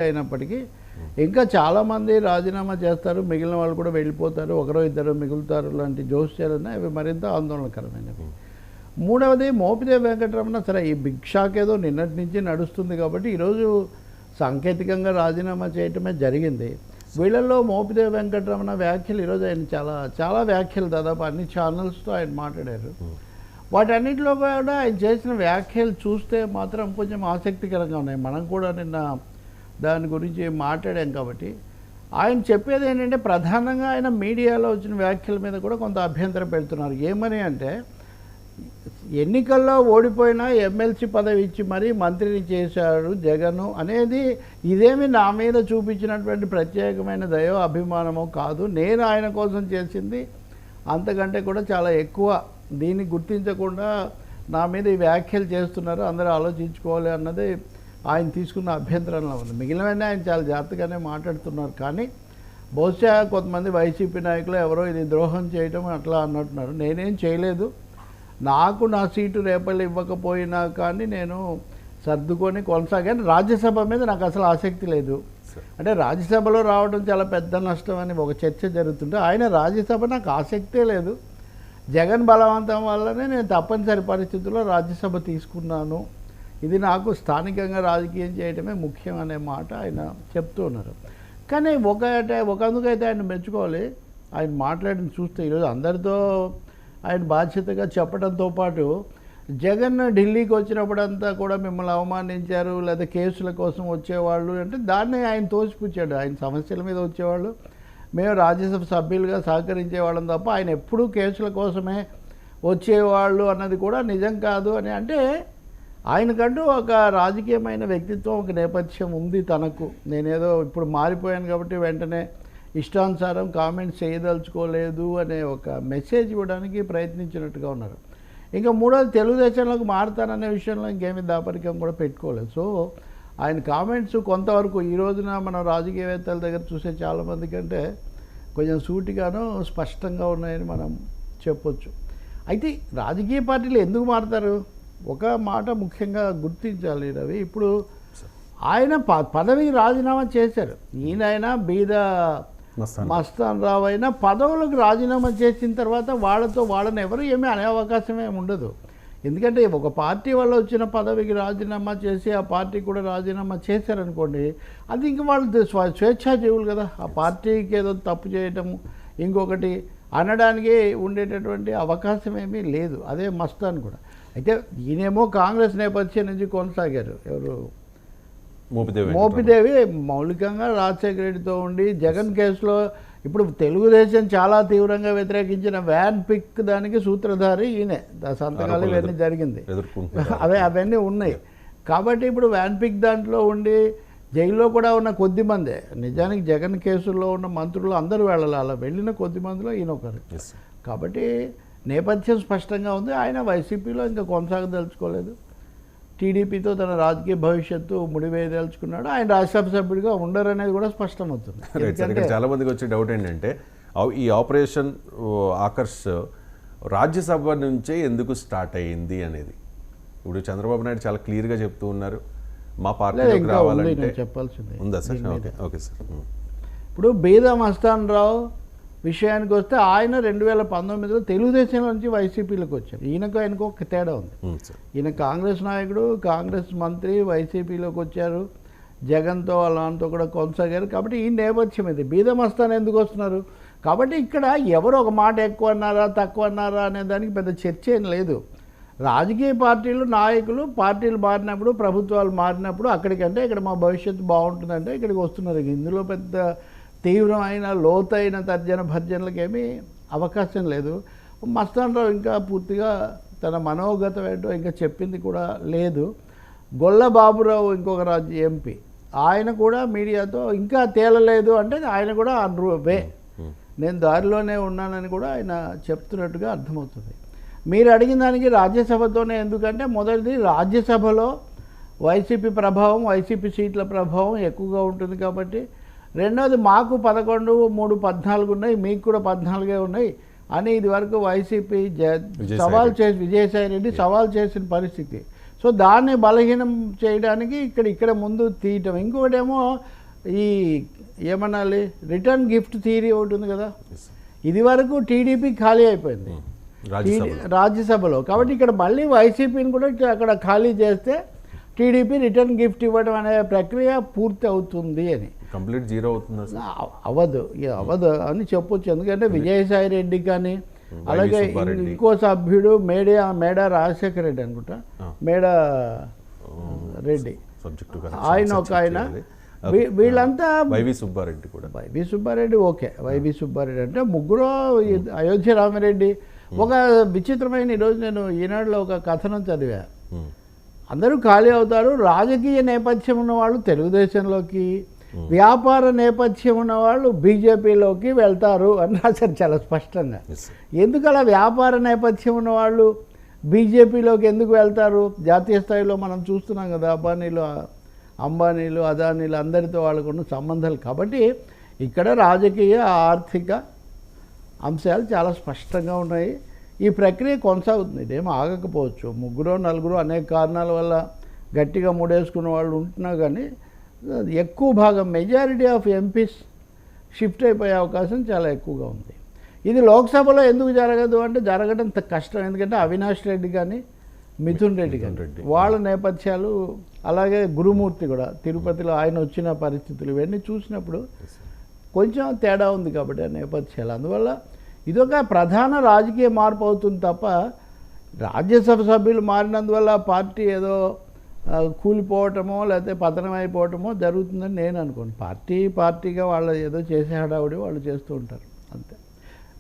అయినప్పటికీ ఇంకా చాలామంది రాజీనామా చేస్తారు, మిగిలిన వాళ్ళు కూడా వెళ్ళిపోతారు, ఒకరో ఇద్దరు మిగులుతారు లాంటి జోస్యాలు అవి మరింత ఆందోళనకరమైనవి. మూడవది మోపిదేవి వెంకటరమణ. సరే, ఈ బిగ్ షాక్ ఏదో నిన్నటి నుంచి నడుస్తుంది కాబట్టి ఈరోజు సాంకేతికంగా రాజీనామా చేయటమే జరిగింది. వీళ్ళల్లో మోపిదేవి వెంకటరమణ వ్యాఖ్యలు ఈరోజు ఆయన చాలా వ్యాఖ్యలు దాదాపు అన్ని ఛానల్స్తో ఆయన మాట్లాడారు. వాటన్నిటిలో కూడా ఆయన చేసిన వ్యాఖ్యలు చూస్తే మాత్రం కొంచెం ఆసక్తికరంగా ఉన్నాయి. మనం కూడా నిన్న దాని గురించి మాట్లాడాం కాబట్టి ఆయన చెప్పేది ఏంటంటే ప్రధానంగా ఆయన మీడియాలో వచ్చిన వ్యాఖ్యల మీద కూడా కొంత అభ్యంతరం పెడుతున్నారు. ఏమని అంటే, ఎన్నికల్లో ఓడిపోయినా ఎమ్మెల్సీ పదవి ఇచ్చి మరీ మంత్రిని చేశాడు జగన్ అనేది ఇదేమి నా మీద చూపించినటువంటి ప్రత్యేకమైన దయో అభిమానమో కాదు, నేను ఆయన కోసం చేసింది అంతకంటే కూడా చాలా ఎక్కువ, దీన్ని గుర్తించకుండా నా మీద ఈ వ్యాఖ్యలు చేస్తున్నారు, అందరూ ఆలోచించుకోవాలి అన్నది ఆయన తీసుకున్న అభ్యంతరంలో ఉంది. మిగిలినవన్నీ ఆయన చాలా జాగ్రత్తగానే మాట్లాడుతున్నారు. కానీ బహుశా కొంతమంది వైసీపీ నాయకులు ఎవరో ఇది ద్రోహం చేయటం అట్లా అన్నట్టున్నారు. నేనేం చేయలేదు, నాకు నా సీటు రేపళ్ళు ఇవ్వకపోయినా కానీ నేను సర్దుకొని కొనసాగాను. రాజ్యసభ మీద నాకు అసలు ఆసక్తి లేదు. అంటే రాజ్యసభలో రావడం చాలా పెద్ద నష్టం అని ఒక చర్చ జరుగుతుంటే ఆయన రాజ్యసభ నాకు ఆసక్తే లేదు, జగన్ బలవంతం వల్లనే నేను తప్పనిసరి పరిస్థితుల్లో రాజ్యసభ తీసుకున్నాను, ఇది నాకు స్థానికంగా రాజకీయం చేయడమే ముఖ్యం అనే మాట ఆయన చెప్తూ ఉన్నారు. కానీ ఒకందుకైతే ఆయన మెచ్చుకోవాలి. ఆయన మాట్లాడిన చూస్తే ఈరోజు అందరితో ఆయన బాధ్యతగా చెప్పడంతో పాటు జగన్ ఢిల్లీకి వచ్చినప్పుడంతా కూడా మిమ్మల్ని అవమానించారు లేదా కేసుల కోసం వచ్చేవాళ్ళు అంటే దాన్ని ఆయన తోసిపుచ్చాడు. ఆయన సమస్యల మీద వచ్చేవాళ్ళు, మేము రాజ్యసభ సభ్యులుగా సహకరించేవాళ్ళం తప్ప ఆయన ఎప్పుడూ కేసుల కోసమే వచ్చేవాళ్ళు అన్నది కూడా నిజం కాదు అని. అంటే ఆయనకంటూ ఒక రాజకీయమైన వ్యక్తిత్వం, ఒక నేపథ్యం ఉంది తనకు. నేనేదో ఇప్పుడు మారిపోయాను కాబట్టి వెంటనే ఇష్టానుసారం కామెంట్స్ చేయదలుచుకోలేదు అనే ఒక మెసేజ్ ఇవ్వడానికి ప్రయత్నించినట్టుగా ఉన్నారు. ఇంకా మూడోది తెలుగుదేశంలోకి మారుతాననే విషయంలో ఇంకేమీ దాపరికం కూడా పెట్టుకోలేదు. సో ఆయన కామెంట్స్ కొంతవరకు ఈ రోజున మనం రాజకీయవేత్తల దగ్గర చూసే చాలామంది కంటే కొంచెం సూటిగాను స్పష్టంగా ఉన్నాయని మనం చెప్పొచ్చు. అయితే రాజకీయ పార్టీలు ఎందుకు మారుతారు? ఒక మాట ముఖ్యంగా గుర్తించాలి రవి. ఇప్పుడు ఆయన పదవికి రాజీనామా చేశారు. ఈయనైనా బీద మస్తాన్ రావు అయినా పదవులకు రాజీనామా చేసిన తర్వాత వాళ్ళని ఎవరు ఏమీ అనే అవకాశం ఏమి ఉండదు. ఎందుకంటే ఒక పార్టీ వల్ల వచ్చిన పదవికి రాజీనామా చేసి ఆ పార్టీ కూడా రాజీనామా చేశారనుకోండి, అది ఇంక వాళ్ళు స్వేచ్ఛాజీవులు కదా. ఆ పార్టీకి ఏదో తప్పు చేయటము ఇంకొకటి అనడానికి ఉండేటటువంటి అవకాశం ఏమీ లేదు. అదే మస్తాన్ కూడా. అయితే ఈయనేమో కాంగ్రెస్ నేపథ్యం నుంచి కొనసాగారు. ఎవరు? మోపిదేవి మౌలికంగా రాజశేఖర రెడ్డితో ఉండి జగన్ కేసులో ఇప్పుడు తెలుగుదేశం చాలా తీవ్రంగా వ్యతిరేకించిన వ్యాన్ పిక్ దానికి సూత్రధారి ఈయనే, సంతకాలు ఇవన్నీ జరిగింది, అవన్నీ ఉన్నాయి. కాబట్టి ఇప్పుడు వ్యాన్ పిక్ దాంట్లో ఉండి జైల్లో కూడా ఉన్న కొద్దిమందే, నిజానికి జగన్ కేసుల్లో ఉన్న మంత్రులు అందరూ వెళ్ళాలి, అలా వెళ్ళిన కొద్ది మందిలో ఈయన ఒకరు. కాబట్టి నేపథ్యం స్పష్టంగా ఉంది. ఆయన వైసీపీలో ఇంకా కొనసాగదలుచుకోలేదు, టీడీపీతో తన రాజకీయ భవిష్యత్తు ముడివేయదలుచుకున్నాడు. ఆయన రాజ్యసభ సభ్యుడిగా ఉండరనేది కూడా స్పష్టమవుతుంది. చాలా మందికి వచ్చే డౌట్ ఏంటంటే ఈ ఆపరేషన్ ఆకర్ష్ రాజ్యసభ నుంచే ఎందుకు స్టార్ట్ అయ్యింది అనేది. ఇప్పుడు చంద్రబాబు నాయుడు చాలా క్లియర్గా చెప్తూ ఉన్నారు, మా పార్టీలోకి రావాలంటే చెప్పాల్సిందే ఉందా సార్? Okay sir. ఇప్పుడు బీదా మస్తాన్ రావు విషయానికి వస్తే ఆయన 2019లో తెలుగుదేశం నుంచి వైసీపీలోకి వచ్చారు. ఆయనకు ఒక తేడా ఉంది. ఈయన కాంగ్రెస్ నాయకుడు, కాంగ్రెస్ మంత్రి, వైసీపీలోకి వచ్చారు, జగన్తో వాళ్ళతో కూడా కొనసాగారు. కాబట్టి ఈ నేపథ్యం ఇది. బీదా మస్తాన్ ఎందుకు వస్తున్నారు? కాబట్టి ఇక్కడ ఎవరు ఒక మాట ఎక్కువ అన్నారా తక్కువ అన్నారా అనే దానికి పెద్ద చర్చ ఏం లేదు. రాజకీయ పార్టీలు నాయకులు పార్టీలు మారినప్పుడు, ప్రభుత్వాలు మారినప్పుడు అక్కడికంటే ఇక్కడ మా భవిష్యత్తు బాగుంటుందంటే ఇక్కడికి వస్తున్నారు. ఇందులో పెద్ద తీవ్రమైన లోతైన తర్జన భర్జనలకు ఏమీ అవకాశం లేదు. మస్తాన్ రావు ఇంకా పూర్తిగా తన మనోగతం ఏంటో ఇంకా చెప్పింది కూడా లేదు. గొల్ల బాబురావు ఇంకొక రాజ్య ఎంపీ, ఆయన కూడా మీడియాతో ఇంకా తేలలేదు అంటే ఆయన కూడా నేను దారిలోనే ఉన్నానని కూడా ఆయన చెప్తున్నట్టుగా అర్థమవుతుంది. మీరు అడిగిన దానికి రాజ్యసభతోనే ఎందుకంటే, మొదటిది రాజ్యసభలో వైసీపీ ప్రభావం, వైసీపీ సీట్ల ప్రభావం ఎక్కువగా ఉంటుంది కాబట్టి. రెండవది మాకు 11, 3, 14 ఉన్నాయి, మీకు కూడా 14 ఉన్నాయి అని ఇదివరకు వైసీపీ విజయసాయి రెడ్డి సవాల్ చేసిన పరిస్థితి. సో దాన్ని బలహీనం చేయడానికి ఇక్కడ ముందు తీయటం. ఇంకొకటేమో ఈ ఏమనాలి రిటర్న్ గిఫ్ట్ థియరీ ఒకటి ఉంది కదా. ఇది వరకు టీడీపీ ఖాళీ అయిపోయింది రాజ్యసభలో, కాబట్టి ఇక్కడ మళ్ళీ వైసీపీని కూడా అక్కడ ఖాళీ చేస్తే టీడీపీ రిటర్న్ గిఫ్ట్ ఇవ్వడం అనే ప్రక్రియ పూర్తి అవుతుంది అని. కంప్లీట్ జీరో అవుతుంది అవ్వదు అని చెప్పొచ్చు. ఎందుకంటే విజయసాయి రెడ్డి కానీ అలాగే ఇంకో సభ్యుడు మేడా రాజశేఖర రెడ్డి అనుకుంటా, మేడా రెడ్డి ఆయన వీళ్ళంతా వైవి సుబ్బారెడ్డి కూడా. వైవి సుబ్బారెడ్డి ఓకే, వైవి సుబ్బారెడ్డి అంటే ముగ్గురు. అయోధ్య రామిరెడ్డి ఒక విచిత్రమైన, ఈరోజు నేను ఈనాడులో ఒక కథనం చదివా. అందరూ ఖాళీ అవుతారు, రాజకీయ నేపథ్యం ఉన్నవాళ్ళు తెలుగుదేశంలోకి, వ్యాపార నేపథ్యం ఉన్నవాళ్ళు బీజేపీలోకి వెళ్తారు అని రాశారు చాలా స్పష్టంగా. ఎందుకు అలా వ్యాపార నేపథ్యం ఉన్నవాళ్ళు బీజేపీలోకి ఎందుకు వెళ్తారు? జాతీయ స్థాయిలో మనం చూస్తున్నాం కదా, అంబానీలు అదానీలు అందరితో వాళ్ళకున్న సంబంధాలు. కాబట్టి ఇక్కడ రాజకీయ ఆర్థిక అంశాలు చాలా స్పష్టంగా ఉన్నాయి. ఈ ప్రక్రియ కొనసాగుతుంది, ఇదేం ఆగకపోవచ్చు. ముగ్గురు నలుగురు అనేక కారణాల వల్ల గట్టిగా ముడేసుకున్న వాళ్ళు ఉంటున్నా కానీ ఎక్కువ భాగం మెజారిటీ ఆఫ్ ఎంపీస్ షిఫ్ట్ అయిపోయే అవకాశం చాలా ఎక్కువగా ఉంది. ఇది లోక్సభలో ఎందుకు జరగదు అంటే జరగడం కష్టం. ఎందుకంటే అవినాష్ రెడ్డి కానీ మిథున్ రెడ్డి కానీ వాళ్ళ నేపథ్యాలు, అలాగే గురుమూర్తి కూడా తిరుపతిలో ఆయన వచ్చిన పరిస్థితులు ఇవన్నీ చూసినప్పుడు కొంచెం తేడా ఉంది కాబట్టి ఆ నేపథ్యాలు. అందువల్ల ఇదొక ప్రధాన రాజకీయ మార్పు అవుతుంది తప్ప రాజ్యసభ సభ్యులు మారినందువల్ల పార్టీ ఏదో కూలిపోవటమో లేకపోతే పతనం అయిపోవటమో జరుగుతుందని నేను అనుకోను. పార్టీగా వాళ్ళు ఏదో చేసే హడావుడి వాళ్ళు చేస్తూ ఉంటారు అంతే.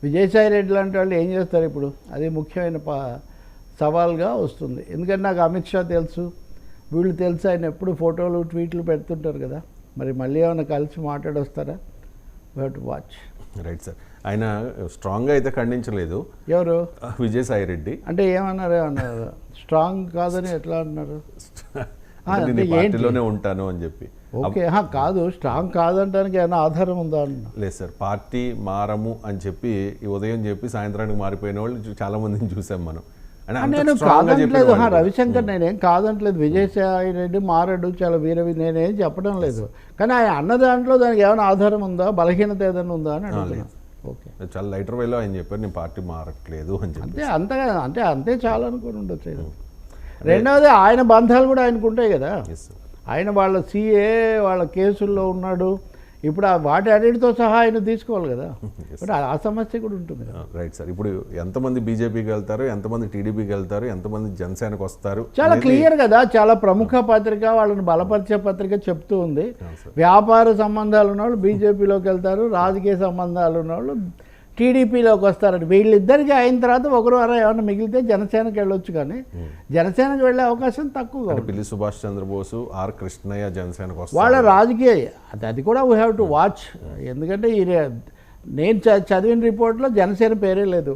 విజయసాయి రెడ్డి లాంటి వాళ్ళు ఏం చేస్తారు ఇప్పుడు, అది ముఖ్యమైన సవాల్గా వస్తుంది. ఎందుకంటే నాకు అమిత్ షా తెలుసు, వీళ్ళు తెలుసు, ఆయన ఎప్పుడు ఫోటోలు ట్వీట్లు పెడుతుంటారు కదా. మరి మళ్ళీ ఏమైనా కలిసి మాట్లాడొస్తారా? We have to watch. Right sir. ఆయన స్ట్రాంగ్గా అయితే ఖండించలేదు. ఎవరు? విజయసాయి రెడ్డి. అంటే ఏమన్నారు? స్ట్రాంగ్ కాదని ఎట్లా అన్నారు? పార్టీలోనే ఉంటాను అని చెప్పి. ఓకే, కాదు, స్ట్రాంగ్ కాదంటానికి ఏమైనా ఆధారం ఉందా అన్న? లేదు సార్, పార్టీ మారము అని చెప్పి ఈ ఉదయం చెప్పి సాయంత్రానికి మారిపోయిన వాళ్ళు చాలా మందిని చూసాం మనం. నేను కాదంటలేదు రవిశంకర్, నేనేం కాదంటలేదు. విజయసాయి రెడ్డి మారడు, చాలా నేనేం చెప్పడం లేదు. కానీ ఆయన అన్న దాంట్లో దానికి ఏమైనా ఆధారం ఉందా, బలహీనత ఏదైనా ఉందా అని అడుగుతున్నాను. ఓకే, చాలా లైటర్ వేలో ఆయన చెప్పారు నేను పార్టీ మారట్లేదు అని చెప్పి. అంతే చాలా అనుకుని ఉండొచ్చు. రెండవది ఆయన బంధాలు కూడా ఆయనకు ఉంటాయి కదా. ఆయన వాళ్ళ సిఏ వాళ్ళ కేసుల్లో ఉన్నాడు. ఇప్పుడు వాటి అన్నిటితో సహా ఆయన తీసుకోవాలి కదా. బట్ ఆ సమస్య కూడా ఉంటుంది కదా. Right sir. ఇప్పుడు ఎంతమంది బీజేపీకి వెళ్తారు, ఎంతమంది టీడీపీకి వెళ్తారు, ఎంతమంది జనసేనకు వస్తారు, చాలా క్లియర్ కదా. చాలా ప్రముఖ పత్రిక వాళ్ళని బలపరిచే పత్రిక చెప్తూ ఉంది. వ్యాపార సంబంధాలు ఉన్నవాళ్ళు బీజేపీలోకి వెళ్తారు, రాజకీయ సంబంధాలు ఉన్నవాళ్ళు టీడీపీలోకి వస్తారండి. వీళ్ళిద్దరికి అయిన తర్వాత ఒకరు ఏమైనా మిగిలితే జనసేనకి వెళ్ళొచ్చు, కానీ జనసేనకి వెళ్ళే అవకాశం తక్కువగా. పిల్లి సుభాష్ చంద్రబోసు, ఆర్ కృష్ణయ్య జనసేనకు వస్తారు. వాళ్ళ రాజకీయ అది కూడా వీ హ్యావ్ టు వాచ్. ఎందుకంటే నేను చదివిన రిపోర్ట్లో జనసేన పేరే లేదు.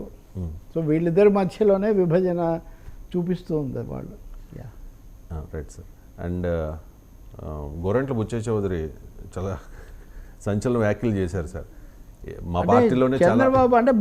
సో వీళ్ళిద్దరి మధ్యలోనే విభజన చూపిస్తూ ఉంది వాళ్ళు. Right sir. And Gorantla Butchaiah Chowdary చాలా సంచలన వ్యాఖ్యలు చేశారు సార్. మా పార్టీలోనే చంద్రబాబు అంటే